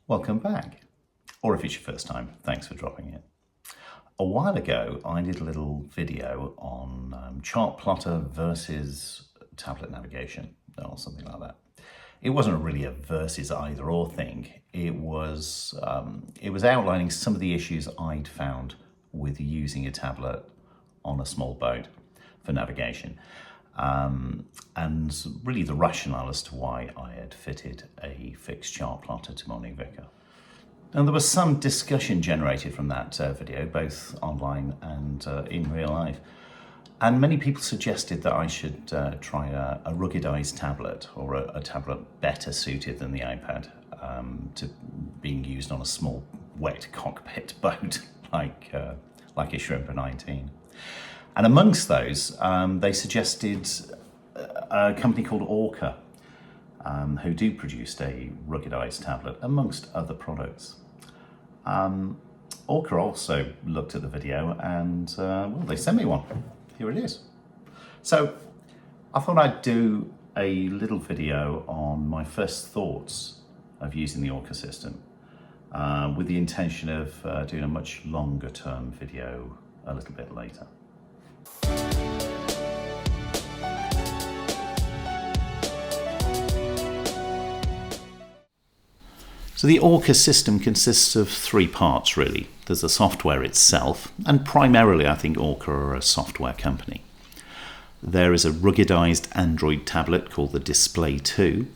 Welcome back. Or if it's your first time, thanks for dropping in. A while ago, I did a little video on chart plotter versus tablet navigation, or something like that. It wasn't really a versus either or thing. It was outlining some of the issues I'd found with using a tablet on a small boat for navigation. And really the rationale as to why I had fitted a fixed chart plotter to my new Vicar. And there was some discussion generated from that video, both online and in real life. And many people suggested that I should try a ruggedized tablet, or a tablet better suited than the iPad to being used on a small wet cockpit boat like a Shrimper 19. And amongst those, they suggested a company called Orca, who do produce a ruggedized tablet, amongst other products. Orca also looked at the video and, well, they sent me one. Here it is. So I thought I'd do a little video on my first thoughts of using the Orca system, with the intention of doing a much longer term video a little bit later. So the Orca system consists of three parts really. There's the software itself, and primarily I think Orca are a software company. There is a ruggedized Android tablet called the Display 2,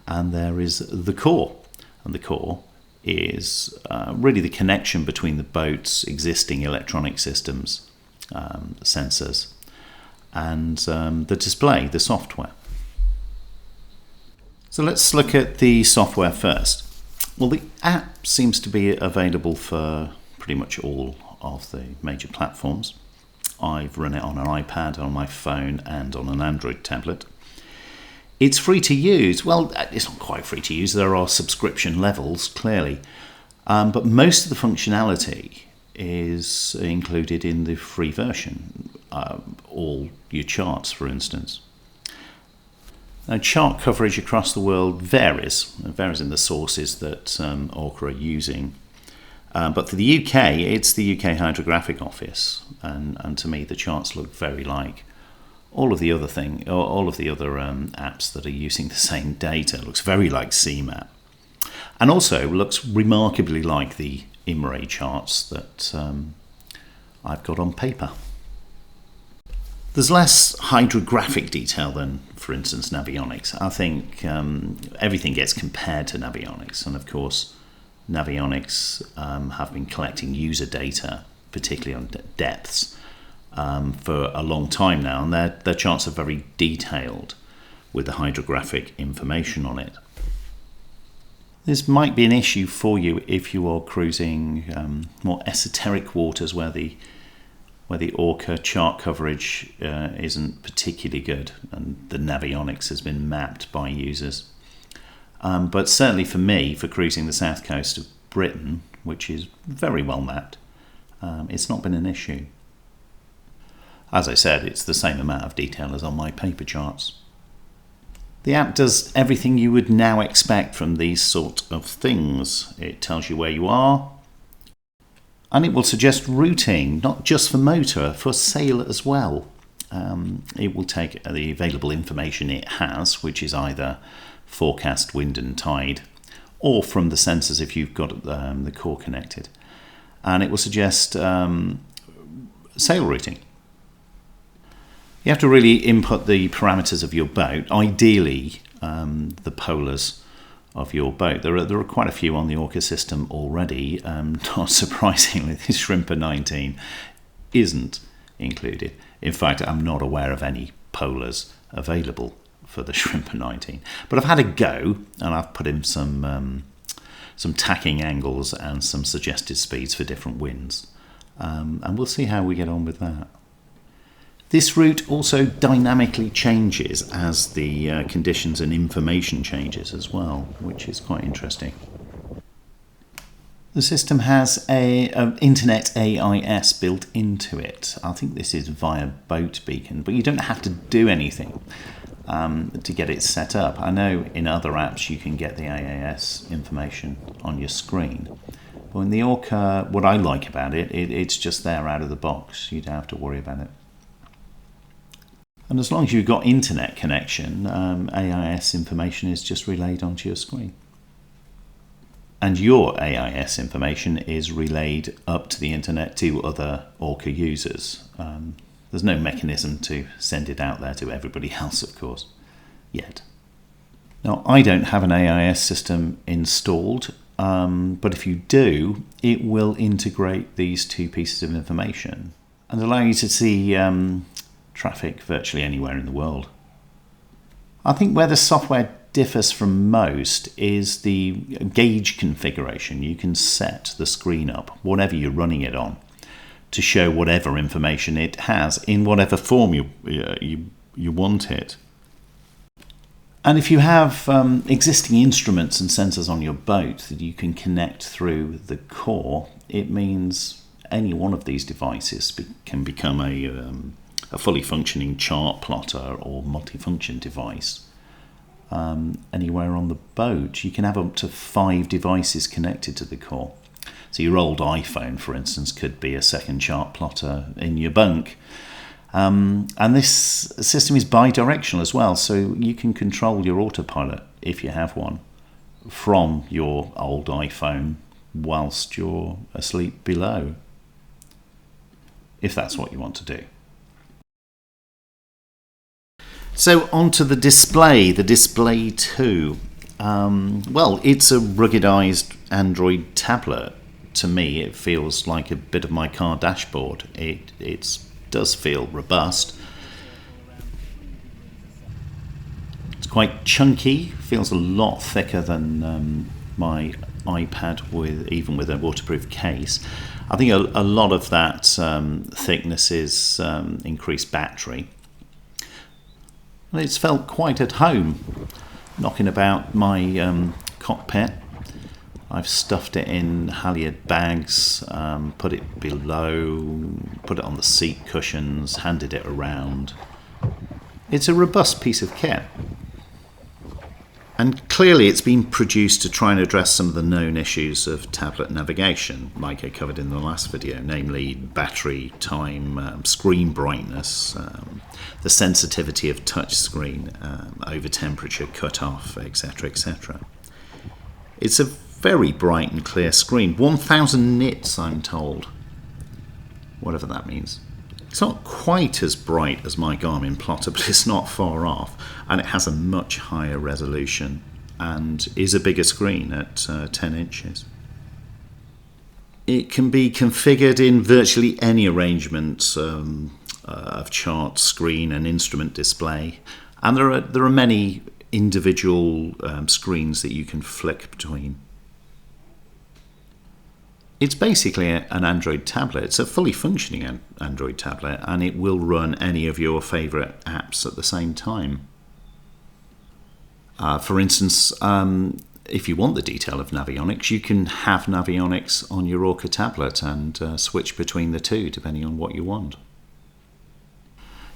and there is the core. And the core is really the connection between the boat's existing electronic systems, sensors, and the display, the software. So let's look at the software first. Well, the app seems to be available for pretty much all of the major platforms. I've run it on an iPad, on my phone, and on an Android tablet. It's free to use. Well, it's not quite free to use. There are subscription levels, clearly. But most of the functionality is included in the free version. All your charts, for instance. Now, chart coverage across the world varies. It varies in the sources that Orca are using. But for the UK, it's the UK Hydrographic Office, and to me, the charts look very like all of the other apps that are using the same data. It looks very like CMAP, and also looks remarkably like the IMRE charts that I've got on paper. There's less hydrographic detail than, for instance, Navionics. I think everything gets compared to Navionics, and of course, Navionics have been collecting user data, particularly on depths, for a long time now, and their charts are very detailed with the hydrographic information on it. This might be an issue for you if you are cruising more esoteric waters where the Orca chart coverage isn't particularly good, and the Navionics has been mapped by users. But certainly for me, for cruising the south coast of Britain, which is very well mapped, it's not been an issue. As I said, it's the same amount of detail as on my paper charts. The app does everything you would now expect from these sort of things. It tells you where you are, and it will suggest routing, not just for motor, for sail as well. It will take the available information it has, which is either forecast wind and tide, or from the sensors if you've got the core connected. And it will suggest sail routing. You have to really input the parameters of your boat, ideally the polars of your boat. There are quite a few on the Orca system already. Not surprisingly, the Shrimper 19 isn't included. In fact, I'm not aware of any polars available for the Shrimper 19. But I've had a go, and I've put in some tacking angles and some suggested speeds for different winds. And we'll see how we get on with that. This route also dynamically changes as the conditions and information changes as well, which is quite interesting. The system has an internet AIS built into it. I think this is via Boat Beacon, but you don't have to do anything. to get it set up. I know in other apps you can get the AAS information on your screen. But in the Orca, what I like about it's just there out of the box. You don't have to worry about it. And as long as you've got internet connection, AIS information is just relayed onto your screen. And your AIS information is relayed up to the internet to other Orca users. There's no mechanism to send it out there to everybody else, of course, yet. Now, I don't have an AIS system installed, but if you do, it will integrate these two pieces of information and allow you to see traffic virtually anywhere in the world. I think where the software differs from most is the gauge configuration. You can set the screen up, whatever you're running it on, to show whatever information it has in whatever form you want it. And if you have existing instruments and sensors on your boat that you can connect through the core, it means any one of these devices can become a fully functioning chart plotter or multifunction device. Anywhere on the boat, you can have up to 5 devices connected to the core. So your old iPhone, for instance, could be a second chart plotter in your bunk. And this system is bi-directional as well, so you can control your autopilot, if you have one, from your old iPhone whilst you're asleep below, if that's what you want to do. So onto the Display 2. Well, it's a ruggedized Android tablet. To me, it feels like a bit of my car dashboard. It does feel robust. It's quite chunky, feels a lot thicker than my iPad, even with a waterproof case. I think a lot of that thickness is increased battery. And it's felt quite at home, knocking about my cockpit. I've stuffed it in halyard bags, put it below, put it on the seat cushions, handed it around. It's a robust piece of kit. And clearly it's been produced to try and address some of the known issues of tablet navigation, like I covered in the last video, namely battery time, screen brightness, the sensitivity of touch screen, over temperature cutoff, etc., etc. It's a very bright and clear screen, 1000 nits I'm told, whatever that means. It's not quite as bright as my Garmin plotter, but it's not far off, and it has a much higher resolution and is a bigger screen at 10 inches. It can be configured in virtually any arrangement of chart, screen and instrument display, and there are many individual screens that you can flick between. It's basically an Android tablet. It's a fully functioning Android tablet, and it will run any of your favourite apps at the same time. For instance, if you want the detail of Navionics, you can have Navionics on your Orca tablet and switch between the two depending on what you want.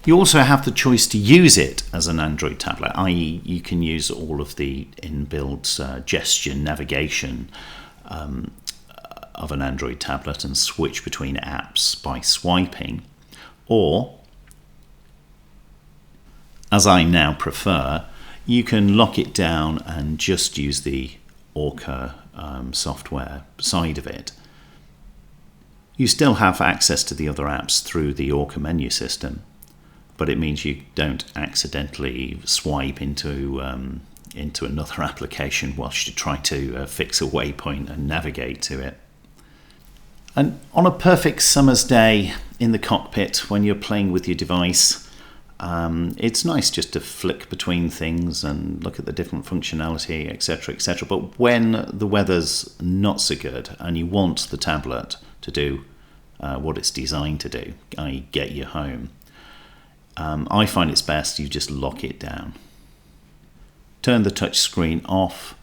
You also have the choice to use it as an Android tablet, i.e. you can use all of the inbuilt gesture navigation of an Android tablet and switch between apps by swiping, or, as I now prefer, you can lock it down and just use the Orca software side of it. You still have access to the other apps through the Orca menu system, but it means you don't accidentally swipe into another application whilst you try to fix a waypoint and navigate to it. And on a perfect summer's day in the cockpit when you're playing with your device, it's nice just to flick between things and look at the different functionality, etc., etc. But when the weather's not so good and you want the tablet to do what it's designed to do, i.e. get you home, I find it's best you just lock it down. Turn the touch screen off,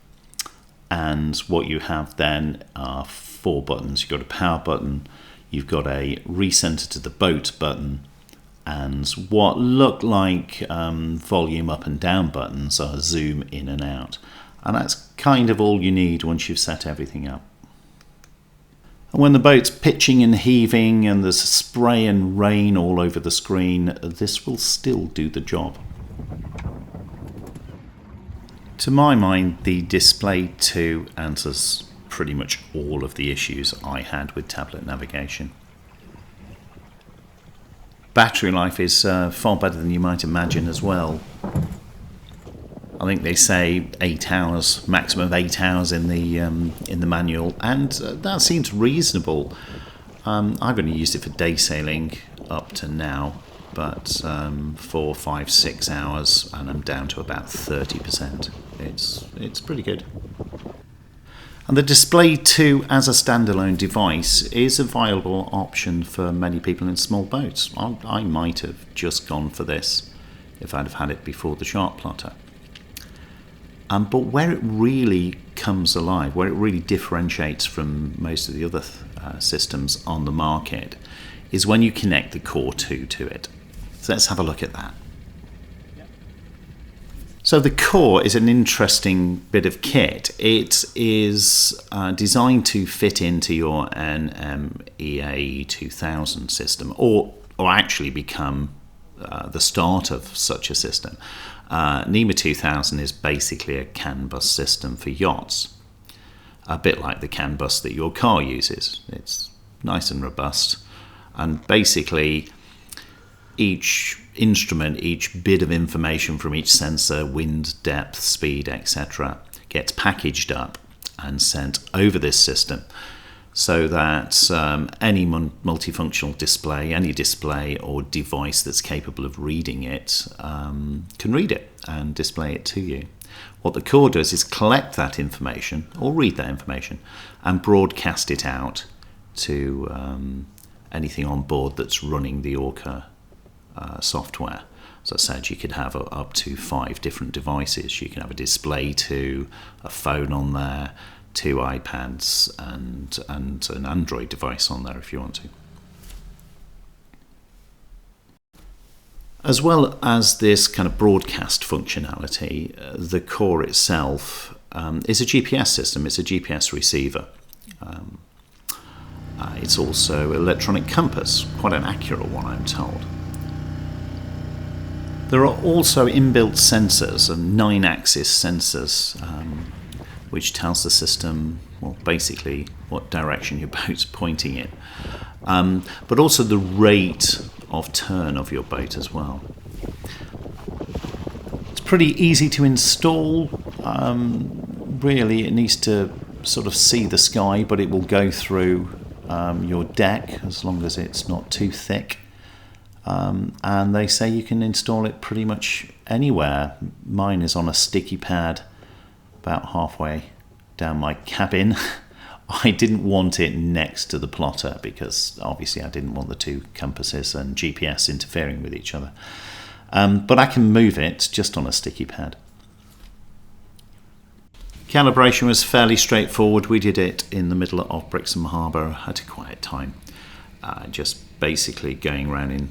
and what you have then are 4 buttons. You've got a power button, you've got a recenter to the boat button, and what look like volume up and down buttons are zoom in and out. And that's kind of all you need once you've set everything up. And when the boat's pitching and heaving and there's spray and rain all over the screen, this will still do the job. To my mind, the Display 2 answers pretty much all of the issues I had with tablet navigation. Battery life is far better than you might imagine as well. I think they say 8 hours, maximum of 8 hours in the manual, and that seems reasonable. I've only used it for day sailing up to now, but 4, 5, 6 hours, and I'm down to about 30%. It's pretty good. And the Display 2 as a standalone device is a viable option for many people in small boats. I might have just gone for this if I'd have had it before the chart plotter. But where it really comes alive, where it really differentiates from most of the other systems on the market, is when you connect the Core 2 to it. So let's have a look at that. So the Core is an interesting bit of kit. It is designed to fit into your NMEA 2000 system, or actually become the start of such a system. NEMA 2000 is basically a CAN bus system for yachts, a bit like the CAN bus that your car uses. It's nice and robust, and basically each instrument, each bit of information from each sensor, wind, depth, speed, etc., gets packaged up and sent over this system so that any multifunctional display, any display or device that's capable of reading it can read it and display it to you. What the Core does is collect that information or read that information and broadcast it out to anything on board that's running the Orca software. As I said, you could have up to 5 different devices. You can have a Display 2, a phone on there, 2 iPads, and an Android device on there if you want to. As well as this kind of broadcast functionality, the Core itself is a GPS system. It's a GPS receiver. It's also an electronic compass, quite an accurate one, I'm told. There are also inbuilt sensors, 9-axis sensors, which tells the system, well, basically what direction your boat's pointing in, but also the rate of turn of your boat as well. It's pretty easy to install. Really, it needs to sort of see the sky, but it will go through your deck as long as it's not too thick. And they say you can install it pretty much anywhere. Mine is on a sticky pad about halfway down my cabin. I didn't want it next to the plotter because obviously I didn't want the 2 compasses and GPS interfering with each other. But I can move it just on a sticky pad. Calibration was fairly straightforward. We did it in the middle of Brixham Harbour at a quiet time. Just basically going around in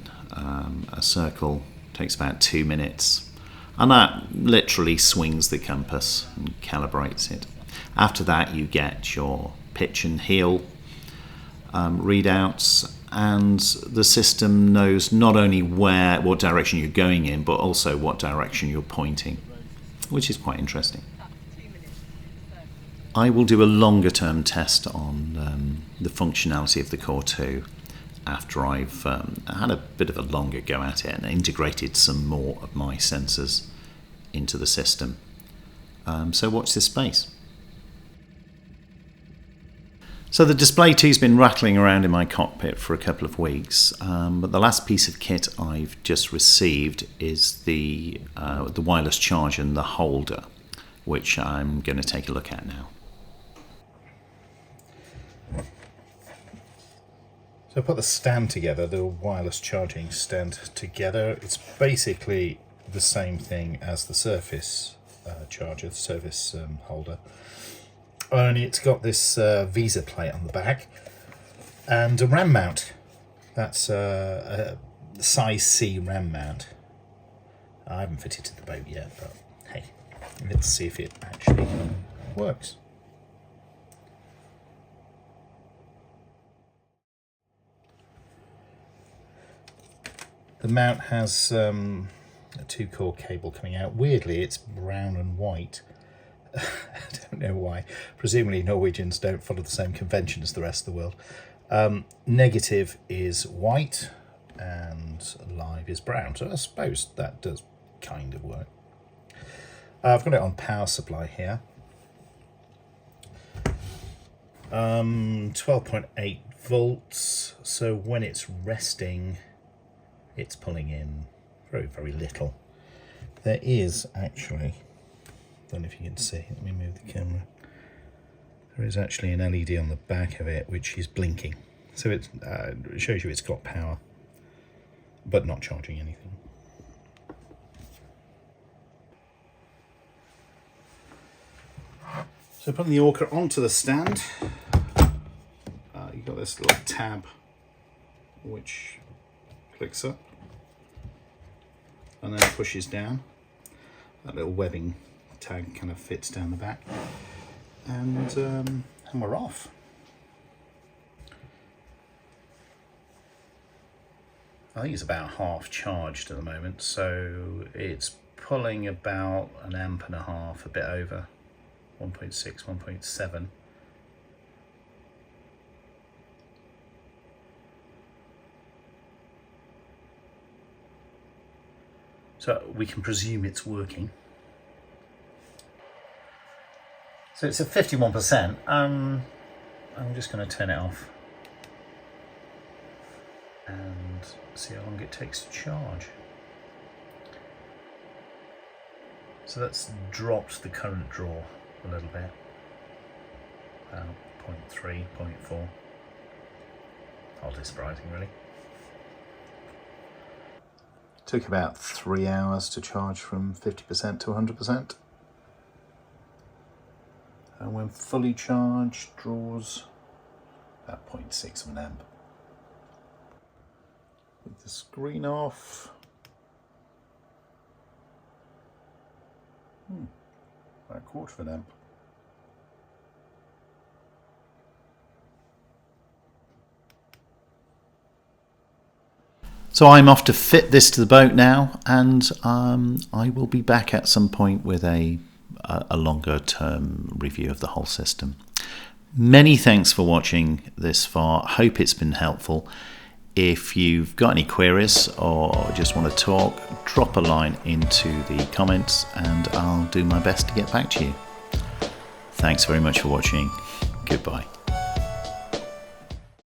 a circle takes about 2 minutes, and that literally swings the compass and calibrates it. After that, you get your pitch and heel readouts, and the system knows not only what direction you're going in, but also what direction you're pointing, which is quite interesting. I will do a longer term test on the functionality of the Core 2 after I've had a bit of a longer go at it and integrated some more of my sensors into the system. So watch this space. So the Display 2's been rattling around in my cockpit for a couple of weeks, but the last piece of kit I've just received is the wireless charger and the holder, which I'm going to take a look at now. So I put the stand together, the wireless charging stand together. It's basically the same thing as the Surface charger, the Surface holder. Only it's got this Visa plate on the back and a RAM mount. That's size C RAM mount. I haven't fitted it to the boat yet, but hey, let's see if it actually works. The mount has a 2-core cable coming out. Weirdly, it's brown and white. I don't know why. Presumably Norwegians don't follow the same convention as the rest of the world. Negative is white and live is brown. So I suppose that does kind of work. I've got it on power supply here. 12.8 volts. So when it's resting, it's pulling in very, very little. There is actually, I don't know if you can see, let me move the camera. There is actually an LED on the back of it which is blinking. So it shows you it's got power, but not charging anything. So putting the Orca onto the stand, you've got this little tab which clicks up and then pushes down. That little webbing tag kind of fits down the back, and we're off. I think it's about half charged at the moment, so it's pulling about 1.5 amps, a bit over 1.6, 1.7. So we can presume it's working. So it's at 51%. I'm just going to turn it off and see how long it takes to charge. So that's dropped the current draw a little bit, about 0.3, 0.4. Hardly surprising, really. Took about 3 hours to charge from 50% to 100%. And when fully charged, draws about 0.6 of an amp. With the screen off. About 1/4 of an amp. So I'm off to fit this to the boat now, and I will be back at some point with a longer term review of the whole system. Many thanks for watching this far. Hope it's been helpful. If you've got any queries or just want to talk, drop a line into the comments and I'll do my best to get back to you. Thanks very much for watching. Goodbye.